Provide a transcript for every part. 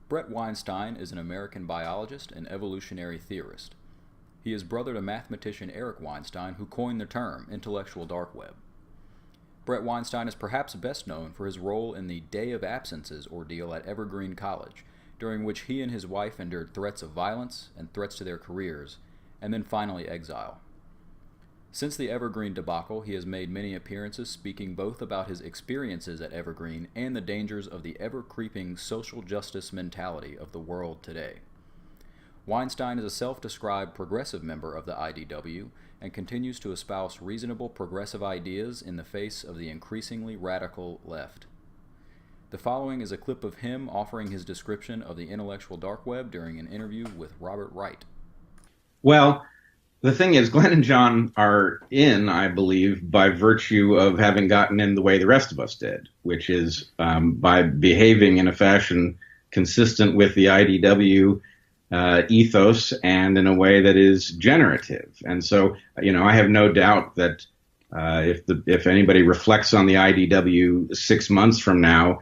Bret Weinstein is an American biologist and evolutionary theorist. He is brother to mathematician Eric Weinstein, who coined the term intellectual dark web. Bret Weinstein is perhaps best known for his role in the Day of Absences ordeal at Evergreen College, during which he and his wife endured threats of violence and threats to their careers, and then finally exile. Since the Evergreen debacle, he has made many appearances speaking both about his experiences at Evergreen and the dangers of the ever-creeping social justice mentality of the world today. Weinstein is a self-described progressive member of the IDW and continues to espouse reasonable progressive ideas in the face of the increasingly radical left. The following is a clip of him offering his description of the intellectual dark web during an interview with Robert Wright. Well, the thing is, Glenn and John are in, I believe, by virtue of having gotten in the way the rest of us did, which is by behaving in a fashion consistent with the IDW ethos and in a way that is generative. And so, I have no doubt that if anybody reflects on the IDW 6 months from now,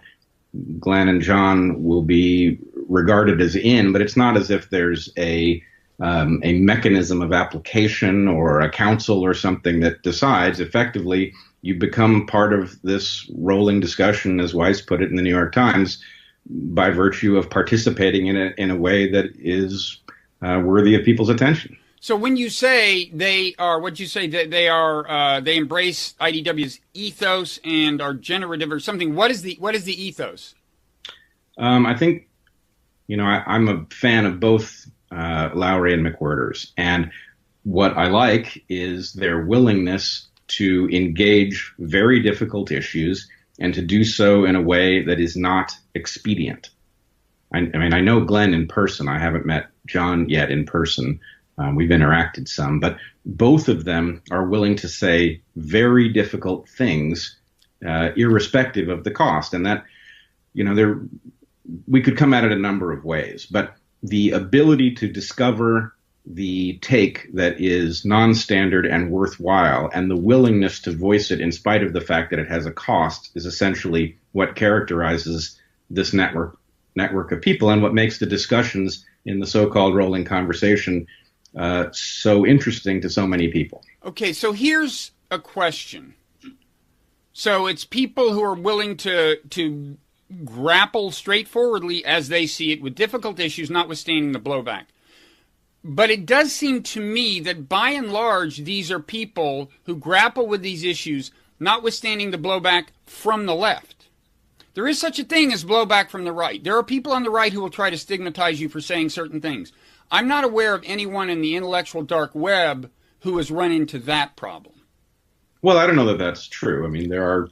Glenn and John will be regarded as in, but it's not as if there's a mechanism of application or a council or something that decides. Effectively, you become part of this rolling discussion, as Weiss put it in the New York Times, by virtue of participating in it in a way that is worthy of people's attention. So when you say they are, what you say that they are, they embrace IDW's ethos and are generative or something. What is the ethos? I think, I'm a fan of both Lowry and McWhirter's, and what I like is their willingness to engage very difficult issues and to do so in a way that is not expedient. I mean, I know Glenn in person. I haven't met John yet in person. We've interacted some, but both of them are willing to say very difficult things, irrespective of the cost. And that, we could come at it a number of ways, but the ability to discover the take that is non-standard and worthwhile and the willingness to voice it in spite of the fact that it has a cost is essentially what characterizes this network of people and what makes the discussions in the so-called rolling conversation so interesting to so many people. Okay, so here's a question. So it's people who are willing to grapple straightforwardly as they see it with difficult issues, notwithstanding the blowback. But it does seem to me that by and large, these are people who grapple with these issues, notwithstanding the blowback from the left. There is such a thing as blowback from the right. There are people on the right who will try to stigmatize you for saying certain things. I'm not aware of anyone in the intellectual dark web who has run into that problem. Well, I don't know that that's true. I mean, there are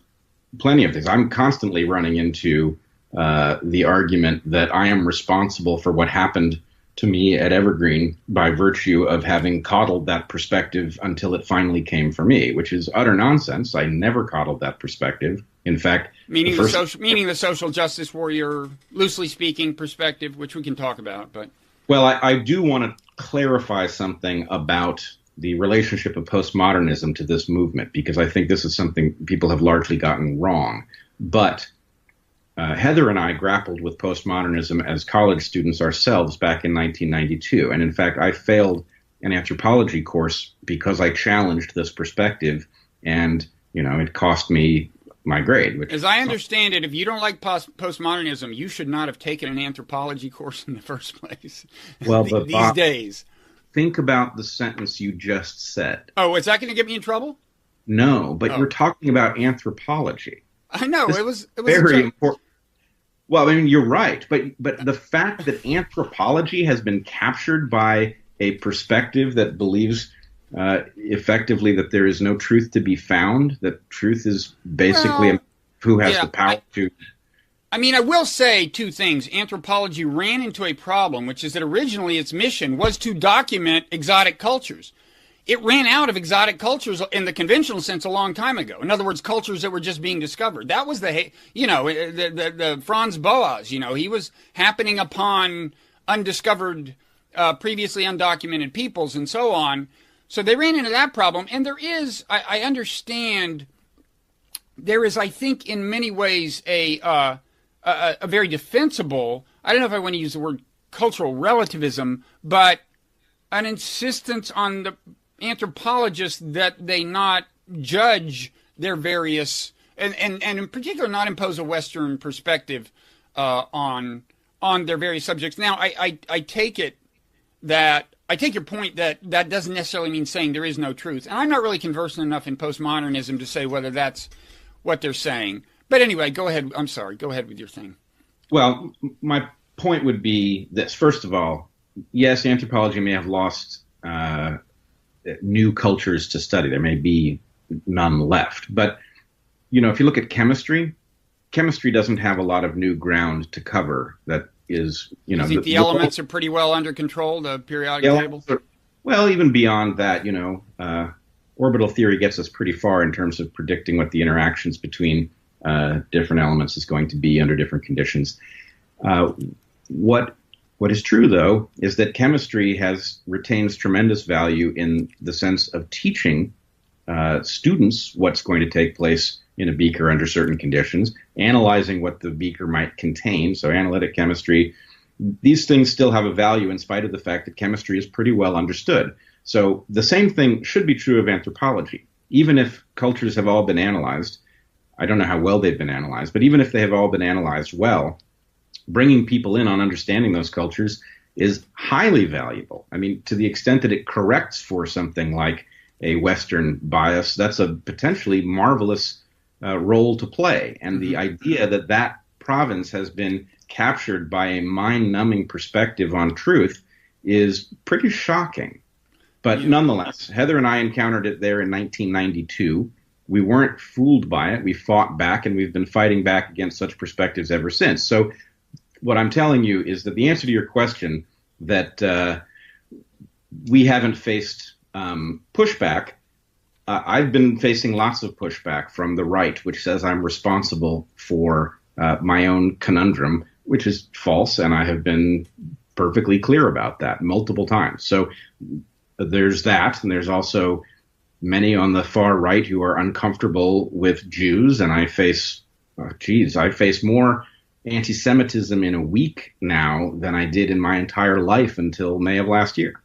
plenty of things. I'm constantly running into the argument that I am responsible for what happened to me at Evergreen by virtue of having coddled that perspective until it finally came for me, which is utter nonsense. I never coddled that perspective. In fact, meaning the social justice warrior, loosely speaking, perspective, which we can talk about. But well, I do want to clarify something about the relationship of postmodernism to this movement, because I think this is something people have largely gotten wrong. But Heather and I grappled with postmodernism as college students ourselves back in 1992. And in fact, I failed an anthropology course because I challenged this perspective, and, it cost me my grade. As I understand it, if you don't like postmodernism, you should not have taken an anthropology course in the first place. Well, but these days. Think about the sentence you just said. Oh, is that going to get me in trouble? No, but you're talking about anthropology. I know, it was very important. Well, I mean, you're right, but the fact that anthropology has been captured by a perspective that believes effectively that there is no truth to be found, that truth is basically who has the power to. I mean, I will say two things. Anthropology ran into a problem, which is that originally its mission was to document exotic cultures. It ran out of exotic cultures in the conventional sense a long time ago. In other words, cultures that were just being discovered. That was the Franz Boas, he was happening upon undiscovered, previously undocumented peoples and so on. So they ran into that problem. And there is, I understand, there is, I think, in many ways a very defensible, I don't know if I want to use the word cultural relativism, but an insistence on the anthropologists that they not judge their various, and in particular not impose a Western perspective on their various subjects. Now, I take it that, I take your point that that doesn't necessarily mean saying there is no truth. And I'm not really conversant enough in postmodernism to say whether that's what they're saying. But anyway, go ahead. I'm sorry. Go ahead with your thing. Well, my point would be this. First of all, yes, anthropology may have lost new cultures to study. There may be none left. But, if you look at chemistry doesn't have a lot of new ground to cover that is, You think the elements are pretty well under control, the periodic table? Well, even beyond that, orbital theory gets us pretty far in terms of predicting what the interactions between different elements is going to be under different conditions. What is true, though, is that chemistry retains tremendous value in the sense of teaching students what's going to take place in a beaker under certain conditions, analyzing what the beaker might contain. So analytic chemistry, these things still have a value in spite of the fact that chemistry is pretty well understood. So the same thing should be true of anthropology. Even if cultures have all been analyzed, I don't know how well they've been analyzed, but even if they have all been analyzed well, bringing people in on understanding those cultures is highly valuable. I mean, to the extent that it corrects for something like a Western bias, that's a potentially marvelous role to play. And the idea that that province has been captured by a mind-numbing perspective on truth is pretty shocking. But nonetheless, Heather and I encountered it there in 1992. We weren't fooled by it. We fought back, and we've been fighting back against such perspectives ever since. So what I'm telling you is that the answer to your question that we haven't faced pushback, I've been facing lots of pushback from the right, which says I'm responsible for my own conundrum, which is false, and I have been perfectly clear about that multiple times. So there's that, and there's also many on the far right who are uncomfortable with Jews, and I face more anti-Semitism in a week now than I did in my entire life until May of last year.